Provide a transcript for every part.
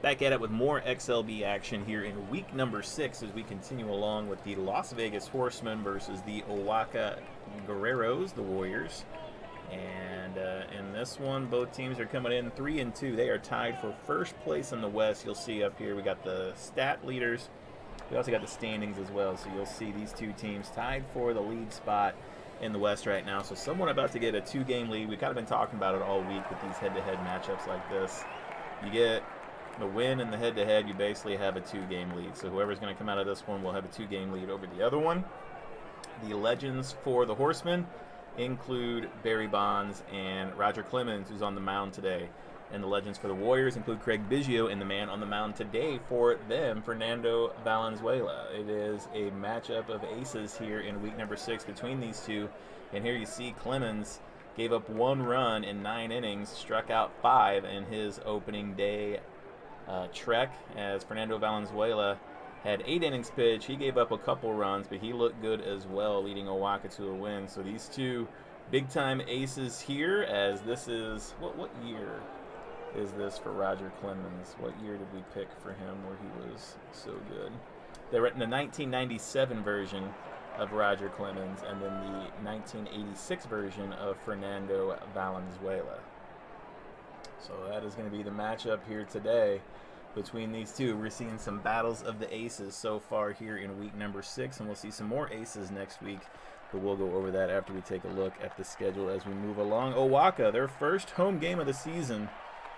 Back at it with more XLB action here in week number 6 as we continue along with the Las Vegas Horsemen versus the Oaxaca Guerreros, the Warriors. And in this one, both teams are coming in 3-2. They are tied for first place in the West. You'll see up here we got the stat leaders. We also got the standings as well. So you'll see these two teams tied for the lead spot in the West right now. So someone about to get a 2-game lead. We've kind of been talking about it all week with these head-to-head matchups like this. You get the win in the head-to-head, you basically have a 2-game lead. So whoever's going to come out of this one will have a 2-game lead over the other one. The legends for the Horsemen include Barry Bonds and Roger Clemens, who's on the mound today. And the legends for the Warriors include Craig Biggio and the man on the mound today for them, Fernando Valuenzuela. It is a matchup of aces here in week number 6 between these two. And here you see Clemens gave up 1 run in 9 innings, struck out 5 in his opening day trek, as Fernando Valenzuela had 8 innings pitched. He gave up a couple runs, but he looked good as well, leading Oaxaca to a win. So these two big-time aces here, as this is, what year is this for Roger Clemens? What year did we pick for him where he was so good? They were in the 1997 version of Roger Clemens, and then the 1986 version of Fernando Valenzuela. So that is going to be the matchup here today between these two. We're seeing some battles of the aces so far here in week number 6, and we'll see some more aces next week, but we'll go over that after we take a look at the schedule as we move along. Oaxaca, their first home game of the season,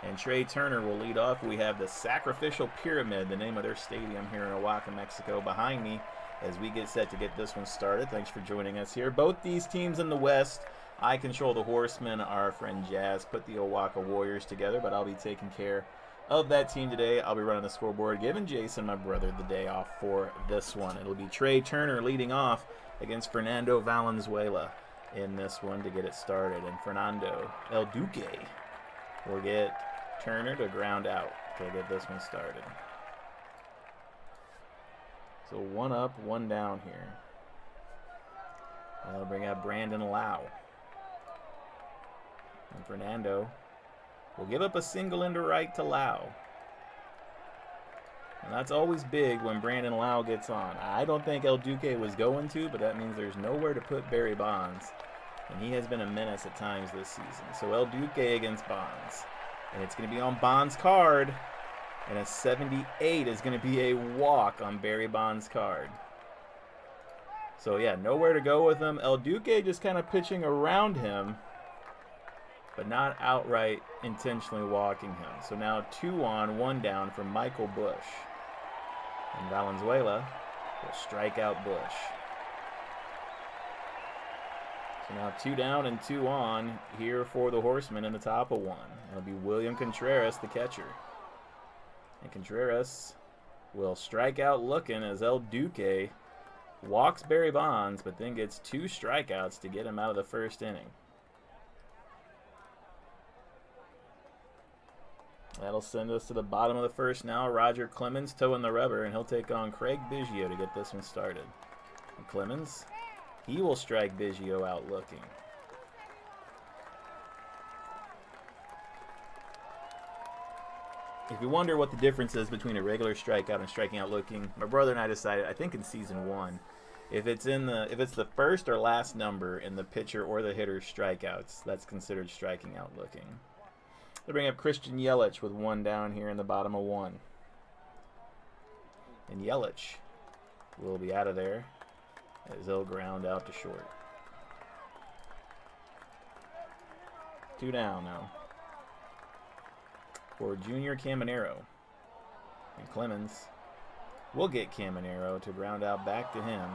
and Trey Turner will lead off. We have the Sacrificial Pyramid, the name of their stadium here in Oaxaca, Mexico, behind me as we get set to get this one started. Thanks for joining us here. Both these teams in the West, I control the Horsemen. Our friend Jazz put the Oaxaca Warriors together, but I'll be taking care of that team today. I'll be running the scoreboard, giving Jason, my brother, the day off for this one. It'll be Trey Turner leading off against Fernando Valenzuela in this one to get it started. And Fernando El Duque will get Turner to ground out to get this one started. So 1 up, 1 down here. That'll bring out Brandon Lau. And Fernando will give up a single into right to Lau. And that's always big when Brandon Lau gets on. I don't think El Duque was going to, but that means there's nowhere to put Barry Bonds. And he has been a menace at times this season. So El Duque against Bonds. And it's going to be on Bonds' card. And a 78 is going to be a walk on Barry Bonds' card. So yeah, nowhere to go with him. El Duque just kind of pitching around him, but not outright intentionally walking him. So now 2 on, 1 down for Michael Bush. And Valenzuela will strike out Bush. So now 2 down and 2 on here for the Horsemen in the top of 1. It'll be William Contreras, the catcher. And Contreras will strike out looking as El Duque walks Barry Bonds, but then gets 2 strikeouts to get him out of the first inning. That'll send us to the bottom of the first now. Roger Clemens toeing the rubber, and he'll take on Craig Biggio to get this one started. And Clemens, he will strike Biggio out looking. If you wonder what the difference is between a regular strikeout and striking out looking, my brother and I decided, I think in season 1, if it's the first or last number in the pitcher or the hitter's strikeouts, that's considered striking out looking. They bring up Christian Yelich with 1 down here in the bottom of 1. And Yelich will be out of there as he'll ground out to short. 2 down now for Junior Caminero. And Clemens will get Caminero to ground out back to him.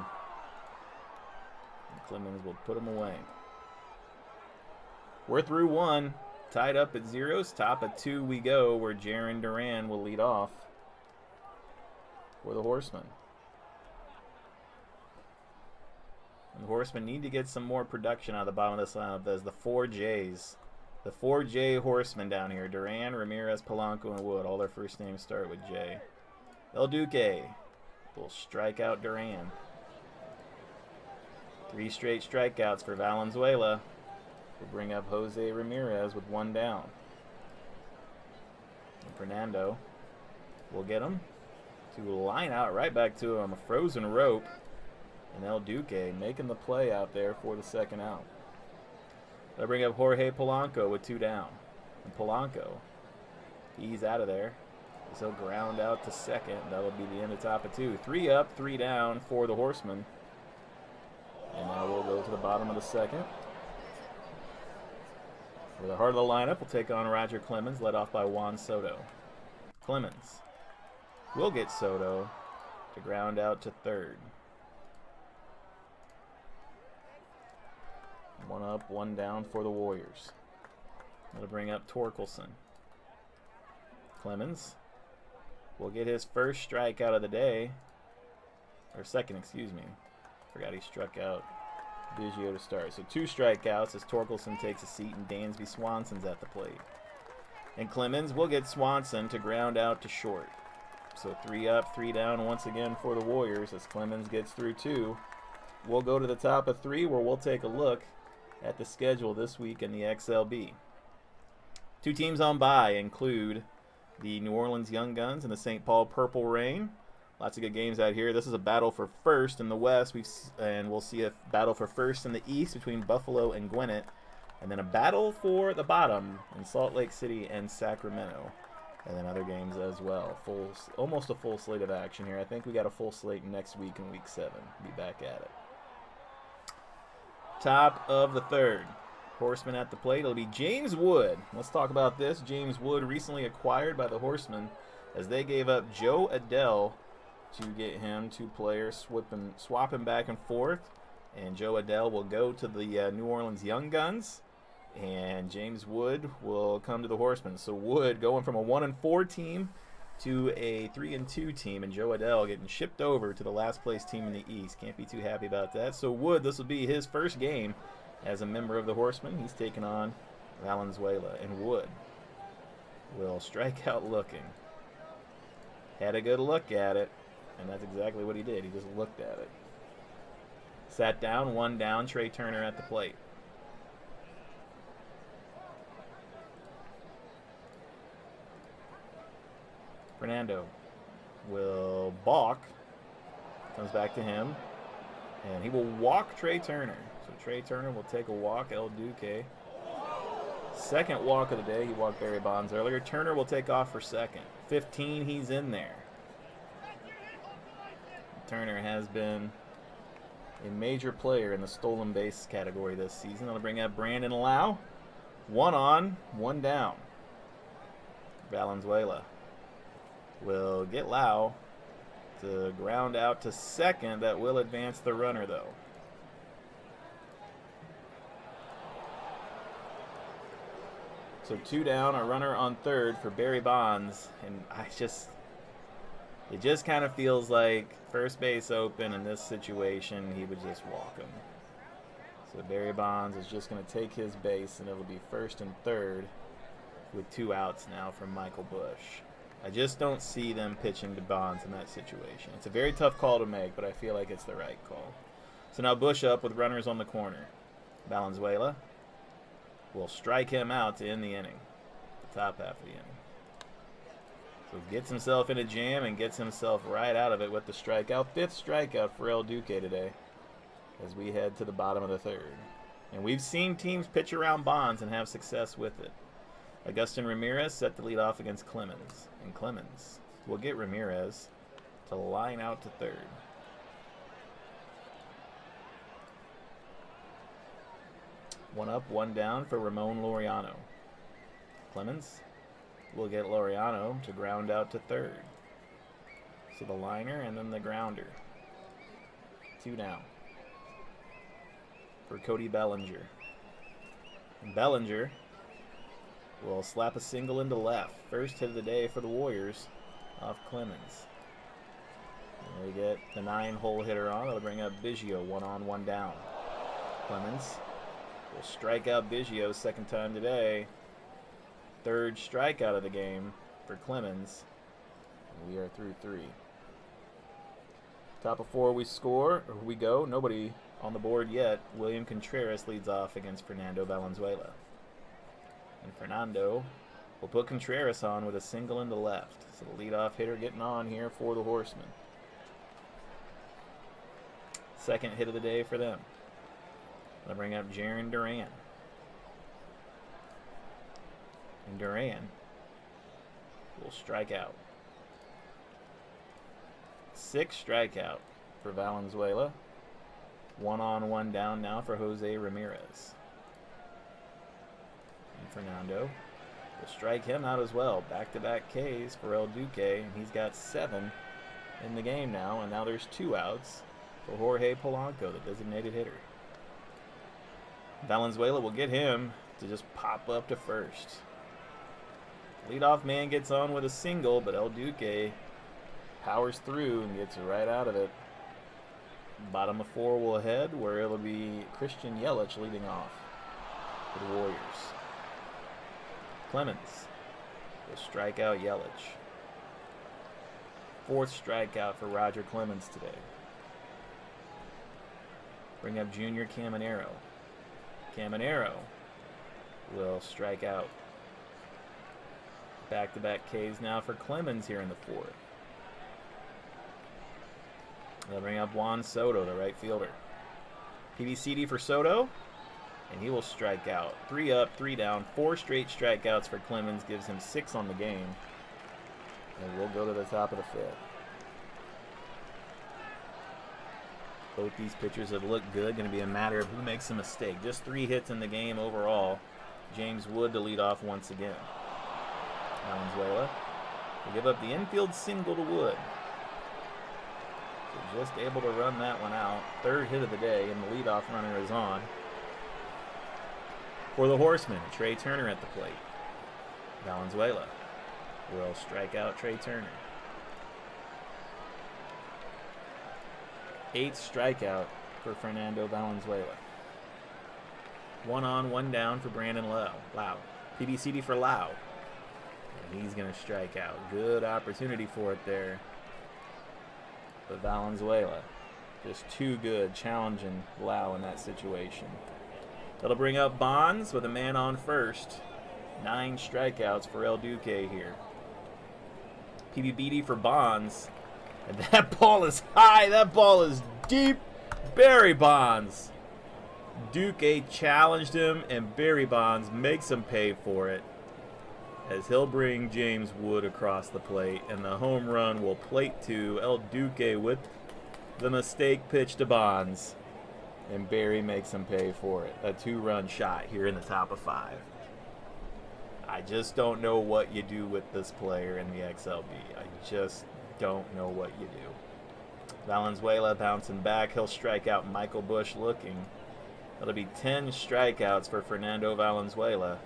And Clemens will put him away. We're through 1. Tied up at 0s. Top of 2 we go, where Jarren Duran will lead off for the Horsemen. And the Horsemen need to get some more production out of the bottom of this lineup. There's the 4 J's. The 4 J Horsemen down here. Duran, Ramirez, Polanco, and Wood. All their first names start with J. El Duque will strike out Duran. 3 straight strikeouts for Valenzuela. We'll bring up Jose Ramirez with 1 down. And Fernando will get him to line out right back to him. A frozen rope. And El Duque making the play out there for the second out. They'll bring up Jorge Polanco with 2 down. And Polanco, he's out of there. So ground out to second. That'll be the end of top of 2. 3 up, 3 down for the Horsemen. And now we'll go to the bottom of the second. For the heart of the lineup, we'll take on Roger Clemens, led off by Juan Soto. Clemens will get Soto to ground out to third. 1 up, 1 down for the Warriors. That'll bring up Torkelson. Clemens will get his first strikeout of the day. Or second, excuse me. Forgot he struck out Biggio to start. So 2 strikeouts as Torkelson takes a seat and Dansby Swanson's at the plate. And Clemens will get Swanson to ground out to short. So 3 up, 3 down once again for the Warriors as Clemens gets through 2. We'll go to the top of 3 where we'll take a look at the schedule this week in the XLB. 2 teams on bye include the New Orleans Young Guns and the St. Paul Purple Rain. Lots of good games out here. This is a battle for first in the West, and we'll see a battle for first in the East between Buffalo and Gwinnett, and then a battle for the bottom in Salt Lake City and Sacramento, and then other games as well. Almost a full slate of action here. I think we got a full slate next week in Week 7. Be back at it. Top of the third. Horsemen at the plate. It'll be James Wood. Let's talk about this. James Wood recently acquired by the Horsemen as they gave up Joe Adele to get him 2 players, swapping back and forth. And Joe Adele will go to the New Orleans Young Guns, and James Wood will come to the Horsemen. So Wood going from a 1-4 team to a 3-2 team, and Joe Adele getting shipped over to the last place team in the East. Can't be too happy about that. So Wood, this will be his first game as a member of the Horsemen. He's taking on Valuenzuela, and Wood will strike out looking. Had a good look at it, and that's exactly what he did. He just looked at it. Sat down, 1 down, Trey Turner at the plate. Fernando will balk. Comes back to him, and he will walk Trey Turner. So Trey Turner will take a walk. El Duque. Second walk of the day. He walked Barry Bonds earlier. Turner will take off for second. 15, he's in there. Turner has been a major player in the stolen base category this season. I'll bring up Brandon Lau. 1 on, 1 down. Valenzuela will get Lau to ground out to second. That will advance the runner, though. So 2 down, a runner on third for Barry Bonds. And it just kind of feels like first base open in this situation, he would just walk him. So Barry Bonds is just going to take his base, and it'll be first and third with 2 outs now from Michael Busch. I just don't see them pitching to Bonds in that situation. It's a very tough call to make, but I feel like it's the right call. So now Busch up with runners on the corner. Valenzuela will strike him out to end the inning, the top half of the inning. So gets himself in a jam and gets himself right out of it with the strikeout. 5th strikeout for El Duque today as we head to the bottom of the third. And we've seen teams pitch around Bonds and have success with it. Agustin Ramirez set to lead off against Clemens. And Clemens will get Ramirez to line out to third. One up, 1 down for Ramon Laureano. Clemens will get Laureano to ground out to third. So the liner and then the grounder. 2 down for Cody Bellinger. And Bellinger will slap a single into left. First hit of the day for the Warriors off Clemens. And they get the 9-hole hitter on. That'll bring up Biggio. 1 on, 1 down. Clemens will strike out Biggio 2nd time today. 3rd strikeout of the game for Clemens. And we are through 3. Top of 4 we go. Nobody on the board yet. William Contreras leads off against Fernando Valenzuela. And Fernando We'll put Contreras on with a single into left. So the leadoff hitter getting on here for the Horsemen. Second hit of the day for them. They'll bring up Jarren Duran. And Duran will strike out. 6 strikeout for Valuenzuela. 1 on, 1 down now for Jose Ramirez. And Fernando will strike him out as well. Back-to-back Ks for El Duque, and he's got 7 in the game now, and now there's 2 outs for Jorge Polanco, the designated hitter. Valuenzuela will get him to just pop up to first. Leadoff man gets on with a single, but El Duque powers through and gets right out of it. Bottom of 4 will head, where it'll be Christian Yelich leading off for the Warriors. Clemens will strike out Yelich. 4th strikeout for Roger Clemens today. Bring up Junior Caminero. Caminero will strike out. Back-to-back Ks now for Clemens here in the 4th. They'll bring up Juan Soto, the right fielder. PBCD for Soto, and he will strike out. 3 up, 3 down, 4 straight strikeouts for Clemens, gives him 6 on the game. And we'll go to the top of the 5th. Both these pitchers have looked good. Going to be a matter of who makes a mistake. Just 3 hits in the game overall. James Wood to lead off once again. Valuenzuela will give up the infield single to Wood. So just able to run that one out. 3rd hit of the day, and the leadoff runner is on. For the Horsemen, Trey Turner at the plate. Valuenzuela will strike out Trey Turner. 8th strikeout for Fernando Valuenzuela. 1 on, 1 down for Brandon Lau. PBCD for Lau. And he's going to strike out. Good opportunity for it there. But Valuenzuela just too good, challenging Lau in that situation. That'll bring up Bonds with a man on first. 9 strikeouts for El Duque here. PBBD for Bonds. And that ball is high. That ball is deep. Barry Bonds. Duque challenged him, and Barry Bonds makes him pay for it, as he'll bring James Wood across the plate, and the home run will plate to El Duque with the mistake pitch to Bonds, and Barry makes him pay for it. A 2-run shot here in the top of 5. I just don't know what you do with this player in the XLB. I just don't know what you do. Valuenzuela bouncing back. He'll strike out Michael Busch looking. That'll be 10 strikeouts for Fernando Valuenzuela.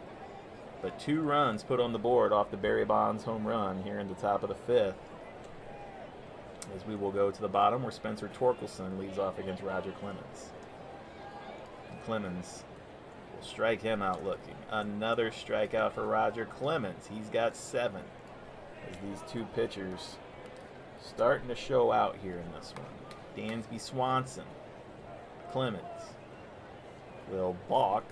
But 2 runs put on the board off the Barry Bonds home run here in the top of the 5th. As we will go to the bottom, where Spencer Torkelson leads off against Roger Clemens. And Clemens will strike him out looking. Another strikeout for Roger Clemens. He's got 7. As these 2 pitchers starting to show out here in this one. Dansby Swanson. Clemens will balk.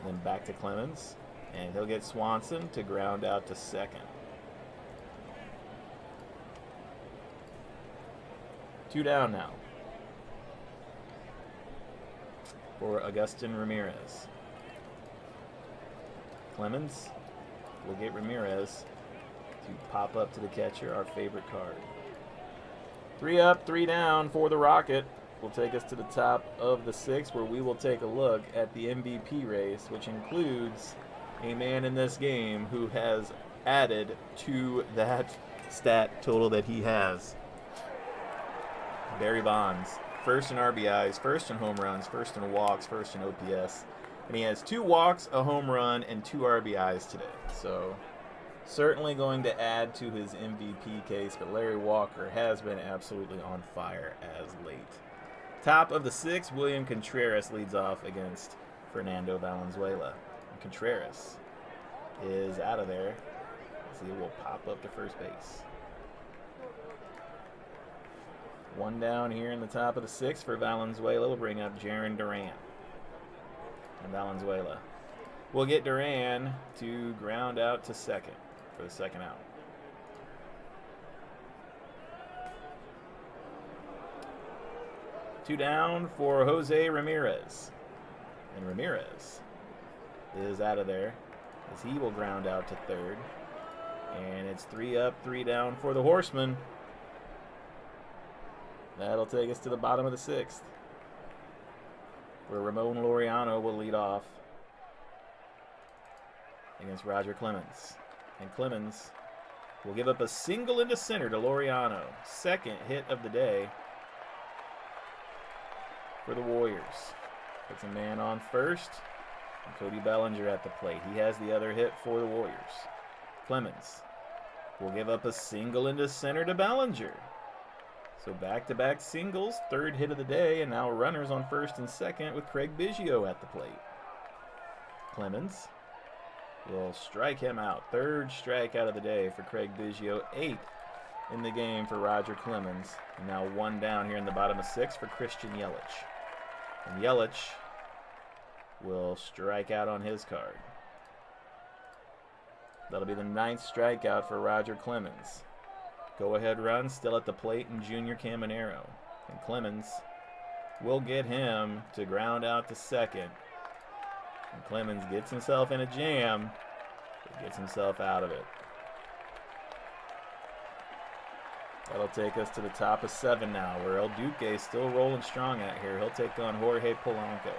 Then back to Clemens. And he'll get Swanson to ground out to second. 2 down now for Agustin Ramirez. Clemens will get Ramirez to pop up to the catcher, our favorite card. 3 up, 3 down for the Rocket. Will take us to the top of the 6th, where we will take a look at the MVP race, which includes a man in this game who has added to that stat total that he has. Barry Bonds, first in RBIs, first in home runs, first in walks, first in OPS. And he has 2 walks, a home run, and 2 RBIs today. So certainly going to add to his MVP case, but Larry Walker has been absolutely on fire as late. Top of the 6th, William Contreras leads off against Fernando Valuenzuela. Contreras is out of there, so he will pop up to first base. 1 down here in the top of the 6th for Valuenzuela. Will bring up Jarren Duran. And Valuenzuela will get Duran to ground out to second for the second out. Two down for Jose Ramirez. And Ramirez is out of there as he will ground out to third. And it's 3 up, 3 down for the Horsemen. That'll take us to the bottom of the 6th, where Ramon Laureano will lead off against Roger Clemens. And Clemens will give up a single into center to Laureano. Second hit of the day for the Warriors. Puts a man on first. And Cody Bellinger at the plate. He has the other hit for the Warriors. Clemens will give up a single into center to Bellinger. So back-to-back singles, third hit of the day, and now runners on first and second with Craig Biggio at the plate. Clemens will strike him out. Third strikeout of the day for Craig Biggio. 8th in the game for Roger Clemens. And now 1 down here in the bottom of 6 for Christian Yelich. And Yelich will strike out on his card. That'll be the 9th strikeout for Roger Clemens. Go-ahead run still at the plate in Junior Caminero. And Clemens will get him to ground out to second. And Clemens gets himself in a jam, but gets himself out of it. That'll take us to the top of 7 now, where El Duque is still rolling strong out here. He'll take on Jorge Polanco.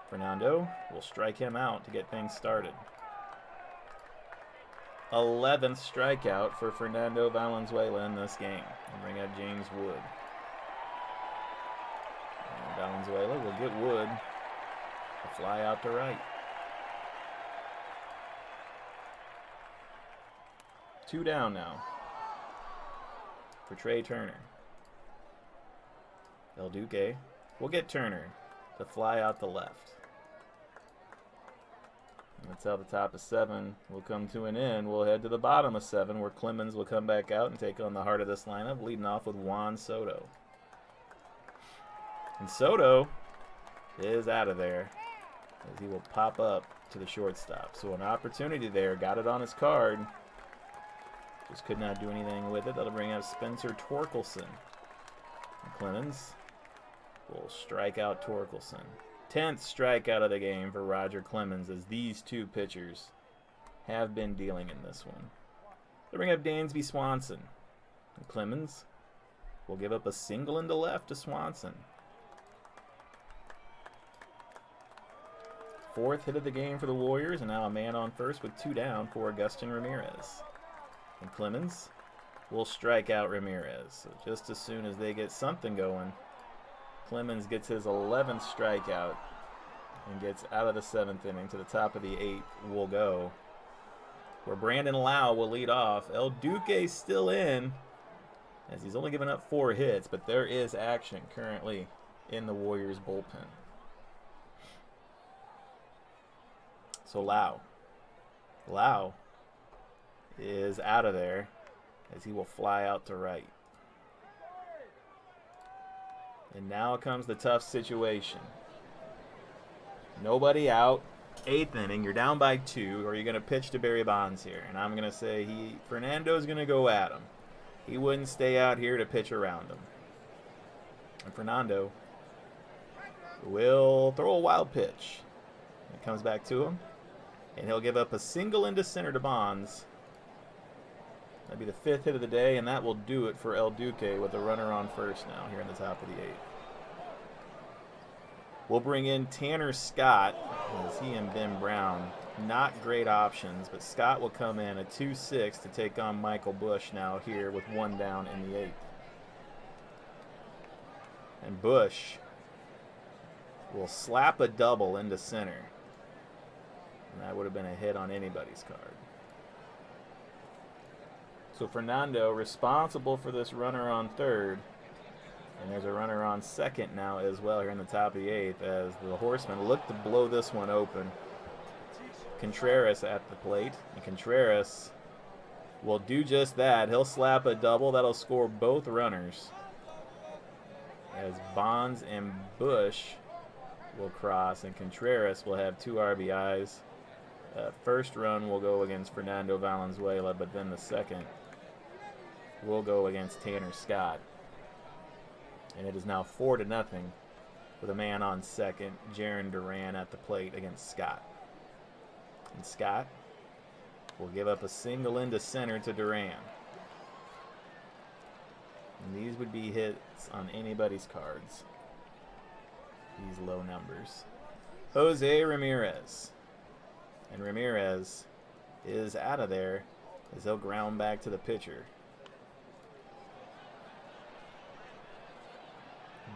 Fernando will strike him out to get things started. 11th strikeout for Fernando Valuenzuela in this game. And bring up James Wood. And Valenzuela will get Wood to fly out to right. 2 down now for Trey Turner. El Duque will get Turner to fly out the left. And that's how the top of 7 will come to an end. We'll head to the bottom of 7, where Clemens will come back out and take on the heart of this lineup, leading off with Juan Soto. And Soto is out of there as he will pop up to the shortstop. So an opportunity there, got it on his card. Just could not do anything with it. That'll bring up Spencer Torkelson. And Clemens will strike out Torkelson. 10th strikeout of the game for Roger Clemens, as these two pitchers have been dealing in this one. They'll bring up Dansby Swanson. And Clemens will give up a single into left to Swanson. 4th hit of the game for the Warriors, and now a man on first with 2 down for Agustin Ramirez. And Clemens will strike out Ramirez. So just as soon as they get something going, Clemens gets his 11th strikeout and gets out of the 7th inning. To the top of the 8th will go, where Brandon Lau will lead off. El Duque still in, as he's only given up 4 hits, but there is action currently in the Warriors bullpen. So Lau is out of there as he will fly out to right. And now comes the tough situation. Nobody out. 8th inning. You're down by 2. Or you're going to pitch to Barry Bonds here. And I'm going to say Fernando's going to go at him. He wouldn't stay out here to pitch around him. And Fernando will throw a wild pitch. It comes back to him. And he'll give up a single into center to Bonds. That'll be the 5th hit of the day, and that will do it for El Duque with a runner on first now here in the top of the 8th. We'll bring in Tanner Scott, as he and Ben Brown, not great options, but Scott will come in at 2-6 to take on Michael Bush now here with 1 down in the 8th. And Bush will slap a double into center. And that would have been a hit on anybody's card. So Fernando responsible for this runner on third. And there's a runner on second now as well here in the top of the 8th, as the Horsemen look to blow this one open. Contreras at the plate. And Contreras will do just that. He'll slap a double. That'll score both runners. as Bonds and Bush will cross, and Contreras will have 2 RBIs. First run will go against Fernando Valuenzuela, but then the second will go against Tanner Scott. And it is now 4-0 with a man on second, Jarren Duran at the plate against Scott. And Scott will give up a single into center to Duran. And these would be hits on anybody's cards. These low numbers. Jose Ramirez. And Ramirez is out of there as he'll ground back to the pitcher.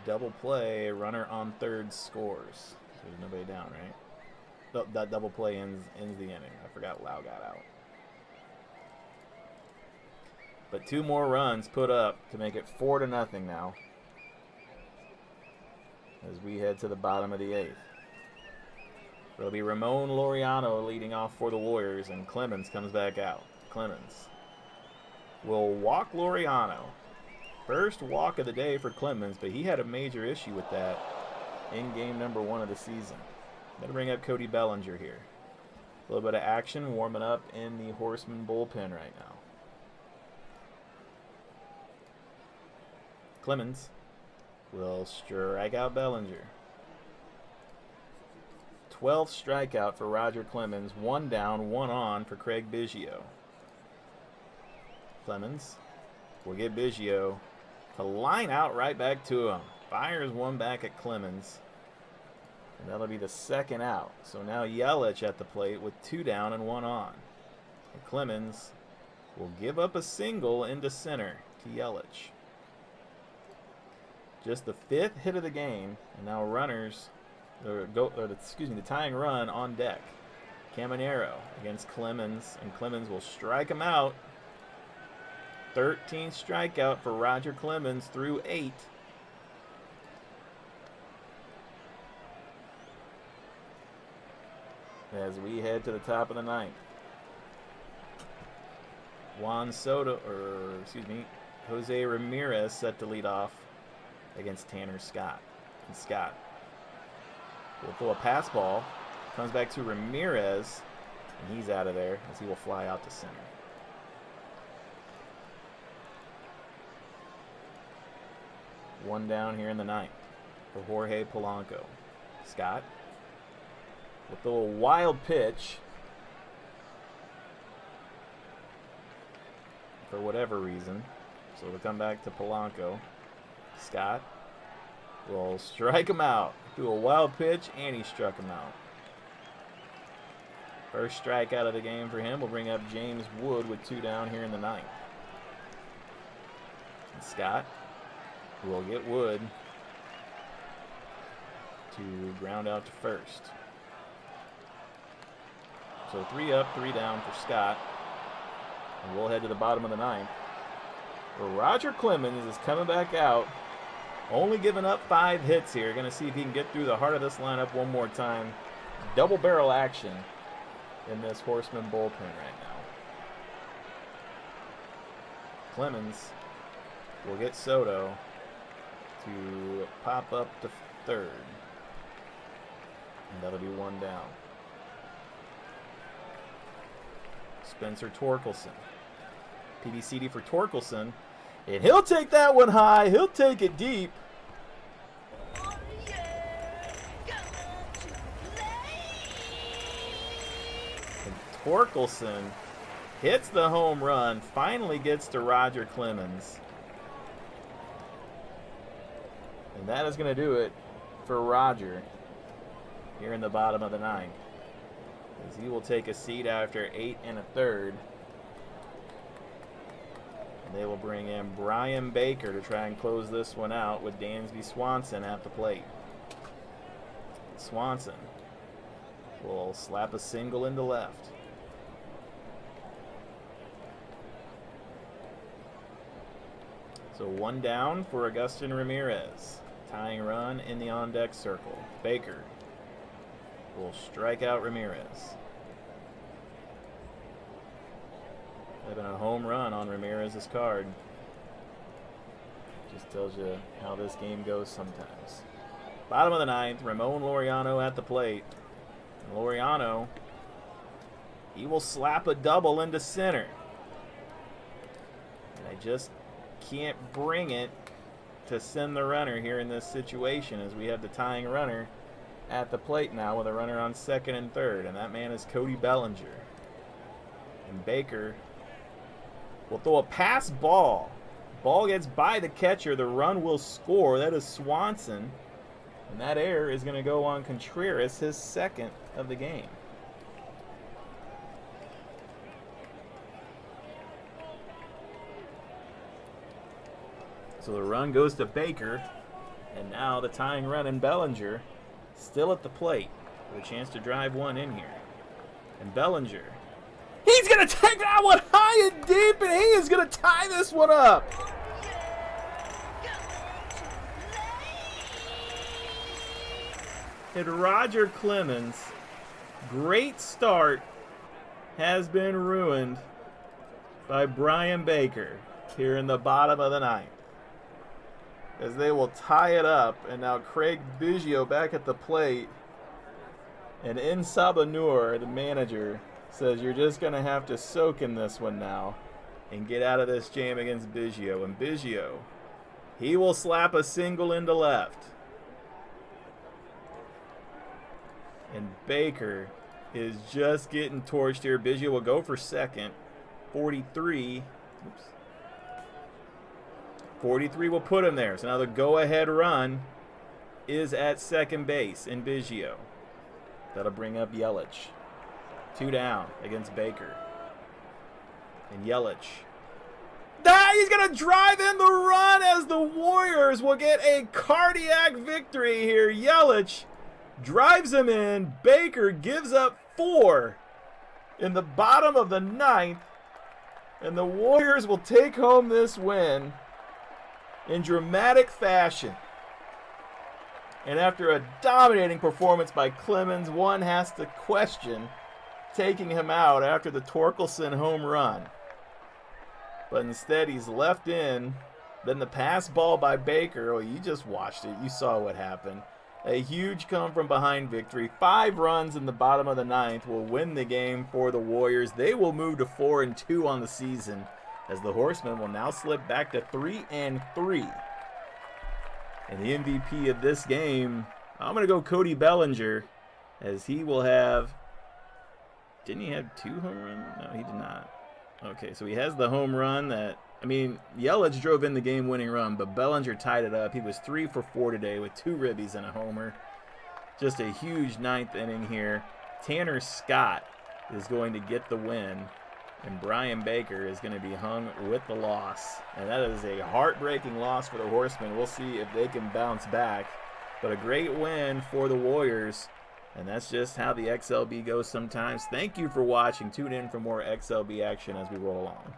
Double play, runner on third scores. There's nobody down, right? That double play ends the inning. I forgot Lau got out. But 2 more runs put up to make it 4-0 now, as we head to the bottom of the 8th. It'll be Ramon Laureano leading off for the Warriors, and Clemens comes back out. Clemens will walk Laureano. First walk of the day for Clemens, but he had a major issue with that in game number 1 of the season. Going to bring up Cody Bellinger here. A little bit of action warming up in the Horsemen bullpen right now. Clemens will strike out Bellinger. 12th strikeout for Roger Clemens. 1 down, 1 on for Craig Biggio. Clemens will get Biggio to line out right back to him. Fires one back at Clemens. And that'll be the second out. So now Yelich at the plate with 2 down and 1 on. And Clemens will give up a single into center to Yelich. Just the 5th hit of the game, and now runners, the tying run on deck. Caminero against Clemens, and Clemens will strike him out. 13th strikeout for Roger Clemens through 8. As we head to the top of the 9th. Jose Ramirez set to lead off against Tanner Scott. And Scott will throw a pass ball, comes back to Ramirez, and he's out of there as he will fly out to center. One down here in the 9th for Jorge Polanco. Scott will throw a wild pitch for whatever reason. So it'll come back to Polanco. Scott will strike him out. Threw a wild pitch, and he struck him out. First strikeout of the game for him will bring up James Wood with 2 down here in the 9th. And Scott will get Wood to ground out to first. So 3 up, 3 down for Scott. And we'll head to the bottom of the 9th, where Roger Clemens is coming back out, only giving up 5 hits here. Going to see if he can get through the heart of this lineup one more time. Double barrel action in this Horseman bullpen right now. Clemens will get Soto to pop up to third. And that'll be 1 down. Spencer Torkelson. PBCD for Torkelson. And he'll take that one high. He'll take it deep. And Torkelson hits the home run. Finally gets to Roger Clemens. And that is going to do it for Roger here in the bottom of the 9th, as he will take a seat after 8 1/3. And they will bring in Brian Baker to try and close this one out with Dansby Swanson at the plate. Swanson will slap a single into left. So 1 down for Agustin Ramirez. Tying run in the on-deck circle. Baker will strike out Ramirez. Having a home run on Ramirez's card. Just Tells you how this game goes sometimes. Bottom of the ninth, Ramon Laureano at the plate. And Laureano, he will slap a double into center. And I just can't bring it to send the runner here in this situation, as we have the tying runner at the plate now with a runner on second and third, and that man is Cody Bellinger. And Baker will throw a pass ball. Ball gets by the catcher. The run will score. That is Swanson. And that error is going to go on Contreras, his second of the game. So the run goes to Baker. And now the tying run in Bellinger still at the plate with a chance to drive one in here. And Bellinger, he's going to take that one high and deep, and he is going to tie this one up. And Roger Clemens, great start, has been ruined by Brian Baker here in the bottom of the ninth, as they will tie it up. And now Craig Biggio back at the plate, and In Sabanur, the manager, says you're just going to have to soak in this one now and get out of this jam against Biggio. And Biggio, he will slap a single into left. And Baker is just getting torched here. Biggio will go for second. 43. Oops. 43 will put him there. So now the go-ahead run is at second base in Biggio. That'll bring up Yelich. 2 down against Baker. And Yelich. He's going to drive in the run as the Warriors will get a cardiac victory here. Yelich drives him in. Baker gives up 4 in the bottom of the ninth. And the Warriors will take home this win in dramatic fashion. And after a dominating performance by Clemens, one has to question taking him out after the Torkelson home run. But instead he's left in. Then the pass ball by Baker. Oh, you just watched it. You saw what happened. A huge come-from-behind victory. 5 runs in the bottom of the ninth will win the game for the Warriors. They will move to 4-2 on the season, as the Horsemen will now slip back to 3-3. And the MVP of this game, I'm going to go Cody Bellinger, as he will have... Didn't he have 2 home runs? No, he did not. Okay, so he has the home run that... Yelich drove in the game-winning run, but Bellinger tied it up. He was 3 for 4 today with 2 ribbies and a homer. Just a huge ninth inning here. Tanner Scott is going to get the win, and Brian Baker is going to be hung with the loss. And that is a heartbreaking loss for the Horsemen. We'll see if they can bounce back. But a great win for the Warriors, and that's just how the XLB goes sometimes. Thank you for watching. Tune in for more XLB action as we roll along.